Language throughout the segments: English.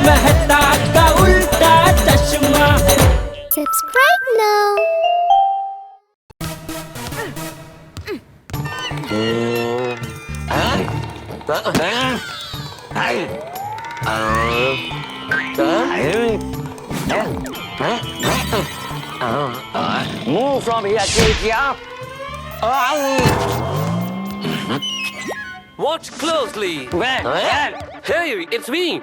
मेहता का उल्टा चश्मा है। Subscribe now. Move from here, Chaitya. Watch closely. Where? Hey, it's me.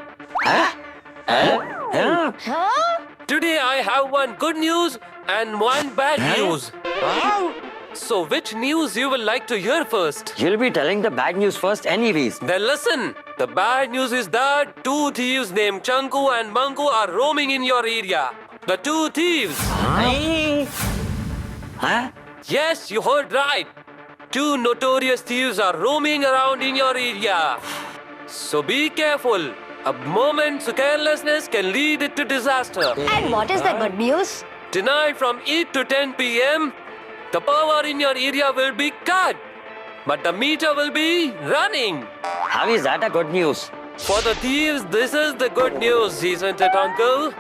Today I have one good news and one bad news. So which news you will like to hear first? You'll be telling the bad news first anyways. Then listen. The bad news is that two thieves named Chanku and Manku are roaming in your area. The two thieves. Huh? Yes, you heard right. Two notorious thieves are roaming around in your area. So be careful. A moment's carelessness can lead it to disaster. And what is the good news? Tonight from 8 to 10 p.m., the power in your area will be cut. But the meter will be running. How is that a good news? For the thieves, this is the good news, isn't it, Uncle?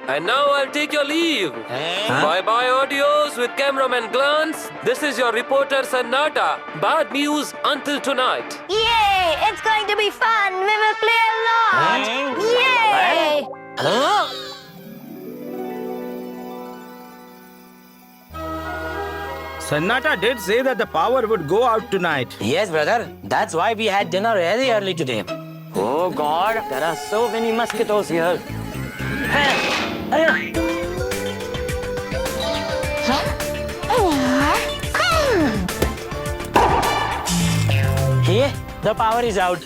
And now I'll take your leave. Bye-bye, audios with cameraman Glance. This is your reporter, Sannata. Bad news until tonight. Yay! It's going to be fun. We will play a lot. Yay! Sannata did say that the power would go out tonight. Yes, brother. That's why we had dinner very early today. Oh God, there are so many mosquitoes here. Here, the power is out.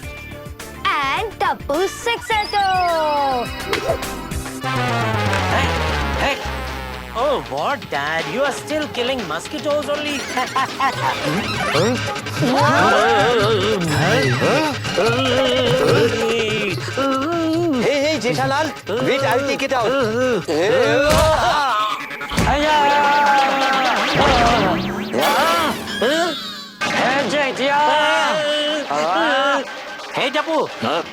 And Tapu 602. Hey. Oh, what, Dad? You are still killing mosquitoes only? Hey, Jeshalal, wait, I'll take it out. Hey, Tapu,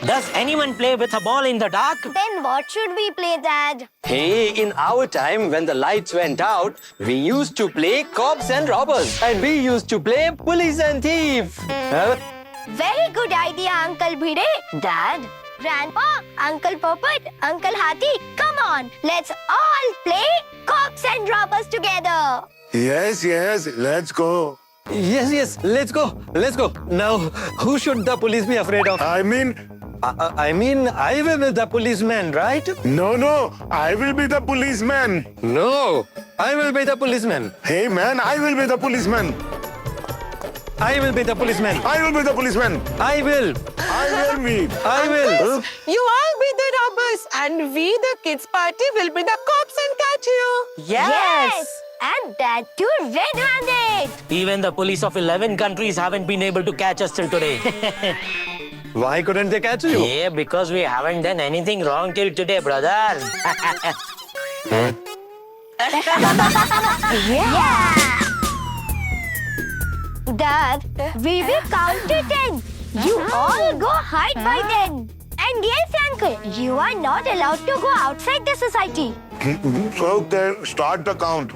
does anyone play with a ball in the dark? Then what should we play, Dad? Hey, in our time when the lights went out, we used to play cops and robbers. And we used to play police and thief. Very good idea, Uncle Bhide. Dad, Grandpa, Uncle Popat, Uncle Hathi, come on. Let's all play cops and robbers together. Yes, let's go. Yes, let's go. Now, who should the police be afraid of? I mean, I will be the policeman, right? no, I will be the policeman. No, I will be the policeman. Hey man, I will be the policeman. I will be the policeman. I will be the policeman. I will. I will be. I will. You all be the robbers and we the kids party will be the cops and catch you. Yes. And that too red-handed. Even the police of 11 countries haven't been able to catch us till today. Why couldn't they catch you? Yeah, because we haven't done anything wrong till today, brother. Yeah. Dad, we will count to 10. You all go hide by then. And yes, Uncle, you are not allowed to go outside the society. Okay, start the count.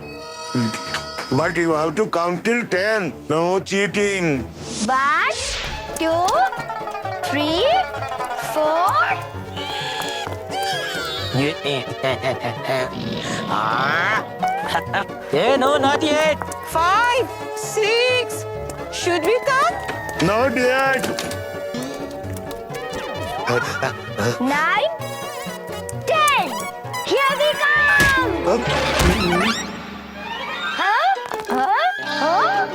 But you have to count till 10. No cheating. 1, 2, 3, 4. Hey, no, not yet. 5, 6. Should we count? Not yet. 9, 10. Here we come. Huh?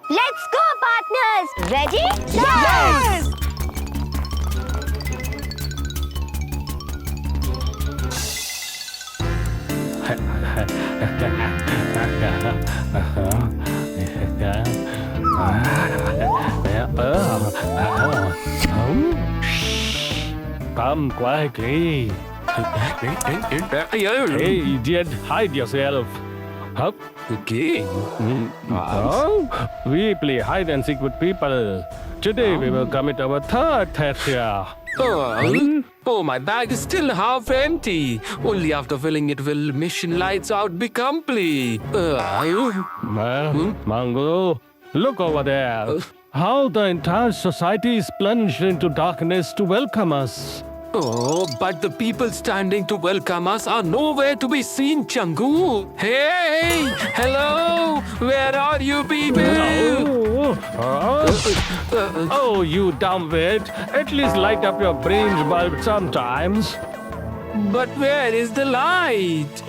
Let's go, partners. Ready? Yes. Come quietly. Hey, idiot, hide yourself. Up. Okay. We play hide and seek with people. Today we will commit our third theft here. Oh, my bag is still half empty. Only after filling it will mission lights out be complete. Mango, look over there. How the entire society is plunged into darkness to welcome us. Oh, but the people standing to welcome us are nowhere to be seen, Changu. Hey! Hello! Where are you people? Oh, you dumbwit. At least light up your brains bulb sometimes. But where is the light?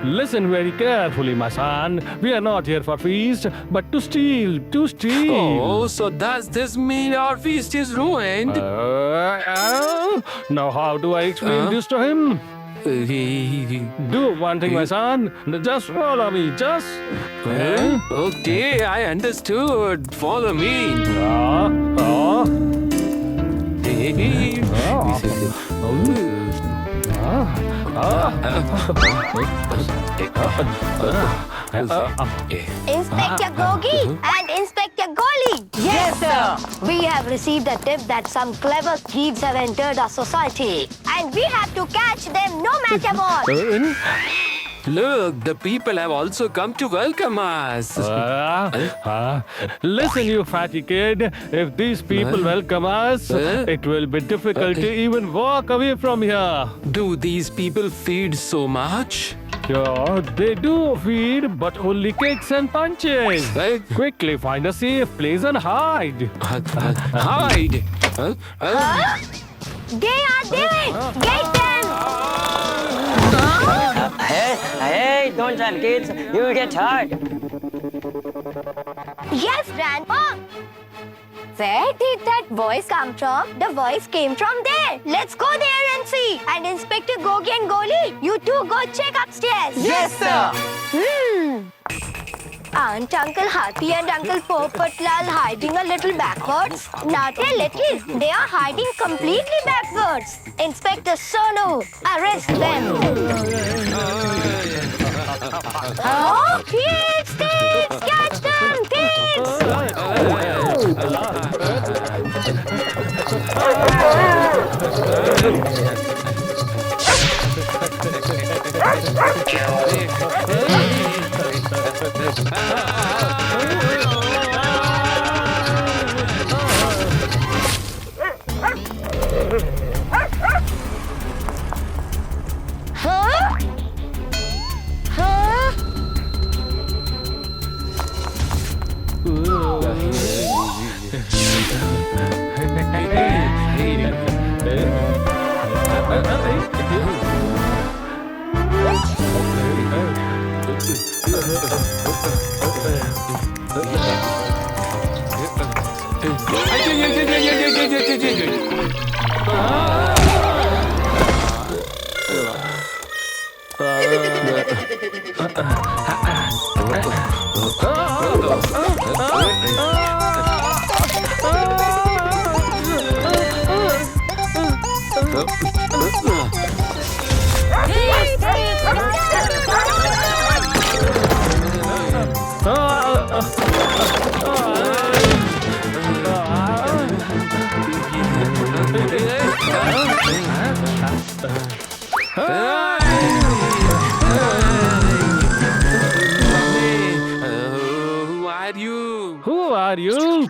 Listen very carefully, my son. We are not here for feast, but to steal, to steal. Oh, so does this mean our feast is ruined? Now how do I explain this to him? Do one thing, my son. Just follow me, just. Okay, I understood. Follow me. Inspector Gogi and Inspector Goli. Yes, sir. We have received a tip that some clever thieves have entered our society, and we have to catch them no matter what. Look, the people have also come to welcome us. Listen, you fatty kid. If these people welcome us, it will be difficult to even walk away from here. Do these people feed so much? Sure, they do feed, but only kicks and punches. Quickly find a safe place and hide. Hide? They are there. Get them. Hey, don't run, kids. You will get hurt. Yes, Grandpa. Where did that voice come from? The voice came from there. Let's go there and see. And Inspector Gogi and Goli, you two go check upstairs. Yes, sir. Aren't Uncle Hathi and Uncle Popatlal hiding a little backwards? Not a little. They are hiding completely backwards. Inspector Sonu, arrest them. Oh, thieves, thieves! Catch them, thieves! Who are you?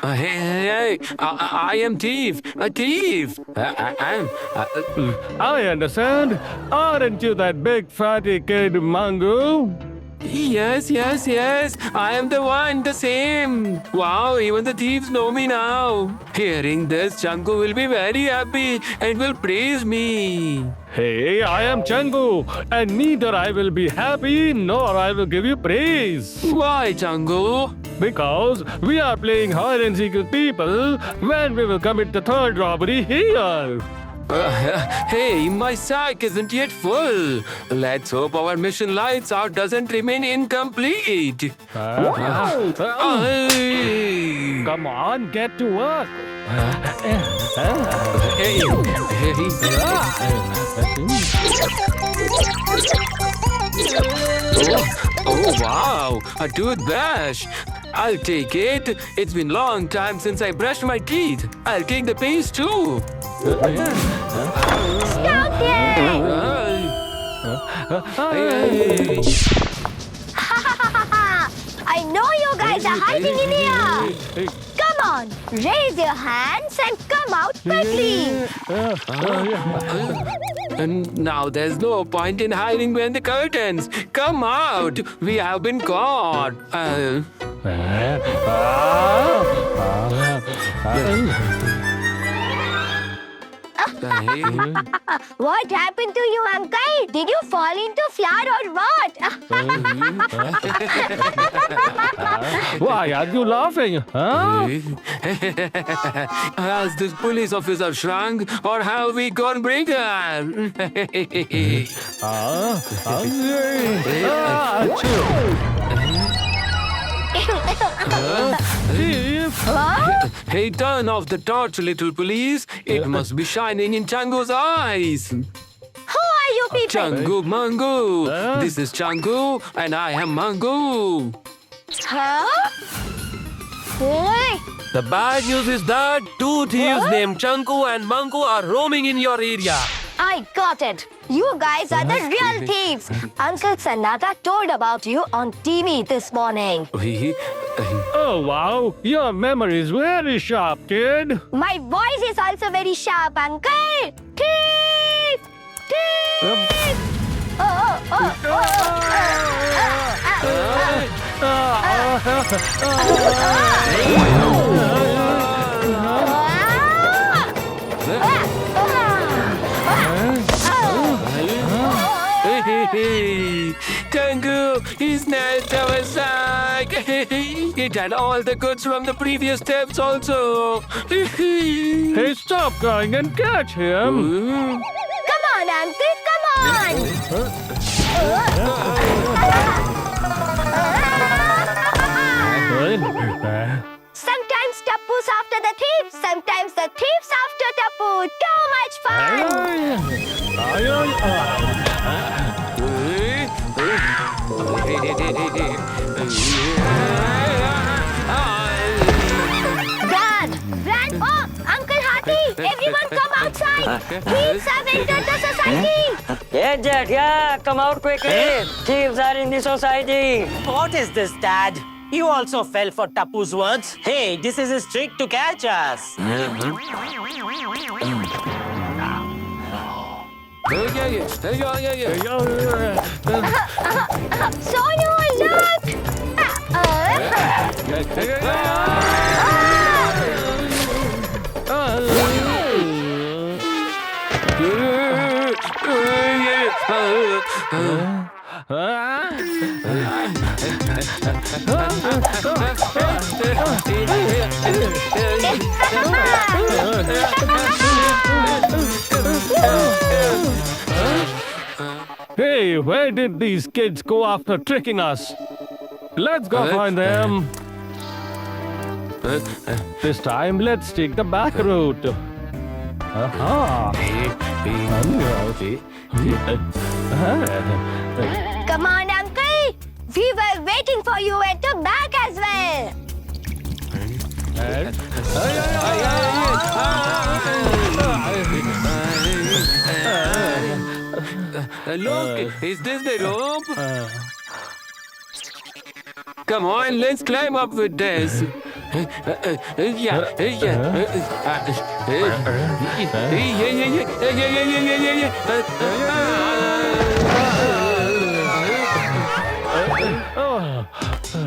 Hey, I am thief. A thief. I understand. Aren't you that big fatty kid, Mango? Yes. I am the one, the same. Wow, even the thieves know me now. Hearing this, Changu will be very happy and will praise me. Hey, I am Changu, and neither I will be happy nor I will give you praise. Why, Changu? Because we are playing hide and seek with people when we will commit the third robbery here. Hey, my sack isn't yet full. Let's hope our mission lights out doesn't remain incomplete. Come on, get to work. Oh, wow, a toothbrush. I'll take it. It's been long time since I brushed my teeth. I'll take the paste too. Stop there! I know you guys are hiding in here. Come on, raise your hands and come out quickly. And now there's no point in hiding behind the curtains. Come out. We have been caught. What happened to you, Uncle? Did you fall into flood or what? Why are you laughing? Huh? Has this police officer shrunk or have we gone bigger? Hey, turn off the torch, little police. It must be shining in Chango's eyes. Who are you people? Changu Mangu. This is Changu and I am Mangu. Huh? Hey, The bad news is that two thieves named Changu and Mangu are roaming in your area. I got it. You guys are the real thieves. Uncle Sanata told about you on TV this morning. Oh, wow. Your memory is very sharp, kid. My voice is also very sharp, Uncle. Thief! Thief! Changu, he snatched our sack. It had all the goods from the previous thefts also. Hey, stop crying and catch him. Come on, Uncle, come on! Sometimes Tappu's after the thieves, sometimes the thieves after Tappu. Too much fun! Dad! Grandpa! Uncle Hathi! Everyone come outside! Thieves have entered the society! Yeah, Dad, yeah, come out quickly. Thieves are in the society. What is this, Dad? You also fell for Tapu's words. Hey, this is his trick to catch us. Sonu, look! Hey, where did these kids go after tricking us? Let's go find them. This time, let's take the back route. Aha. Come on, Uncle! We were waiting for you at the back as well! Look, is this the rope? Come on, let's climb up with this.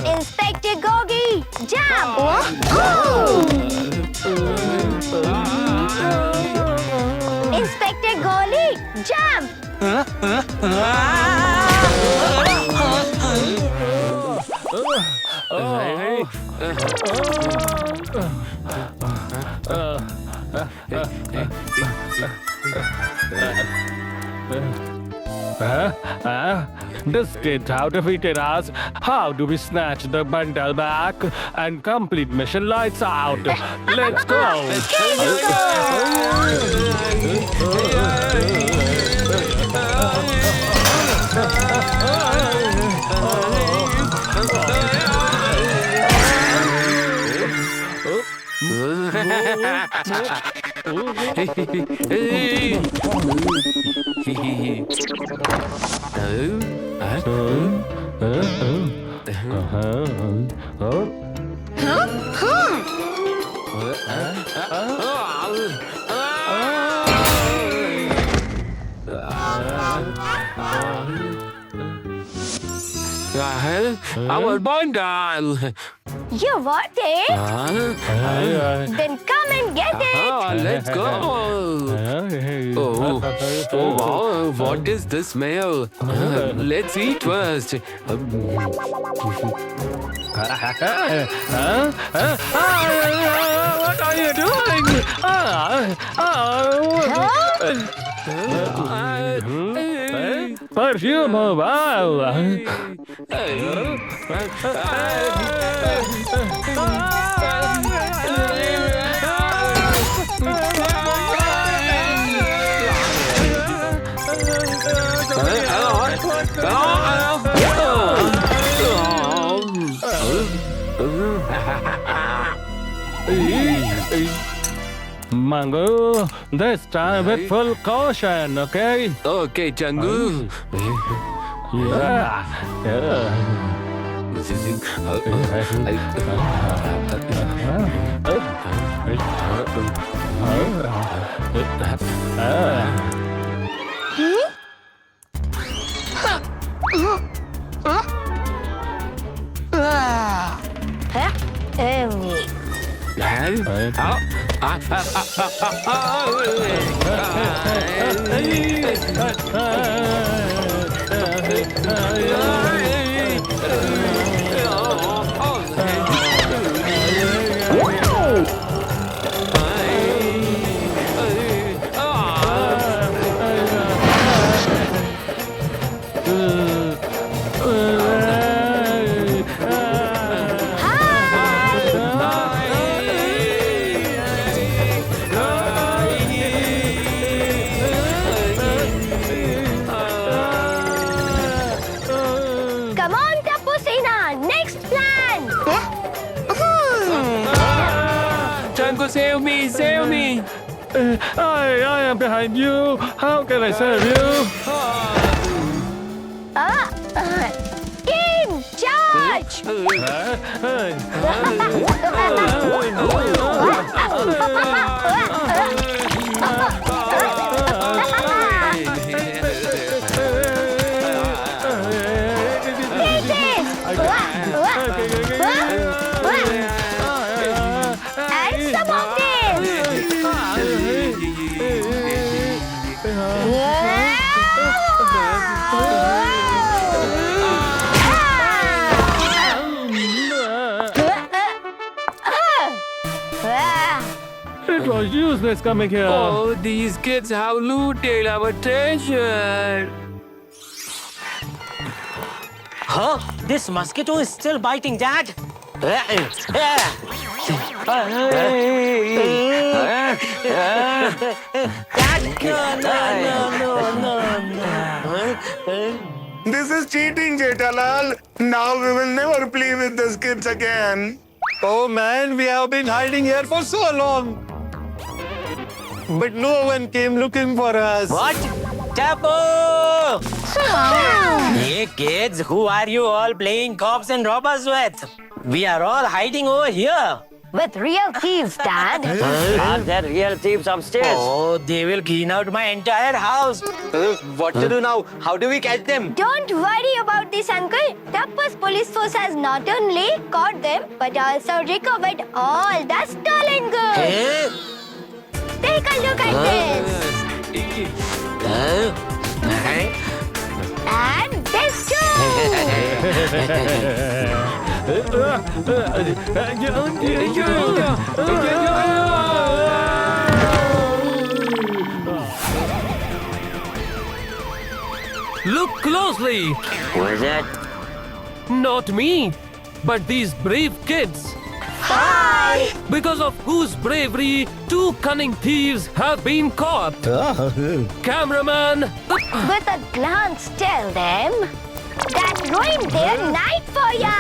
Inspector Gogi, jump! Inspector Goli, jump! This kid how defeated us. How do we snatch the bundle back and complete mission lights out? Let's go! Our bundle. You want it? Then come and get it. Let's go. Oh, wow, what is the smell? Let's eat first. What are you doing? Perfume, wow. Mango, this time with full caution, okay? Okay, Changu. Yeah. Come on, Tapusina. Next plan. Changu, save me, save me. I am behind you. How can I serve you? In charge. And some of It was useless coming here. Oh, these kids have looted our treasure. Huh? This mosquito is still biting, Dad. Dad, no. This is cheating, Jetalal. Now we will never play with these kids again. Oh man, we have been hiding here for so long. But no one came looking for us. What? Tapu! Hey kids, who are you all playing cops and robbers with? We are all hiding over here. with real thieves, Dad. Are there real thieves upstairs? Oh, they will clean out my entire house. What to do now? How do we catch them? Don't worry about this, Uncle. Tappus police force has not only caught them, but also recovered all the stolen goods. Hey? Take a look at this. And this too. Look closely. What is that? Not me, but these brave kids. Hi. Because of whose bravery, 2 cunning thieves have been caught. Cameraman, With a glance, tell them that ruined their night for ya.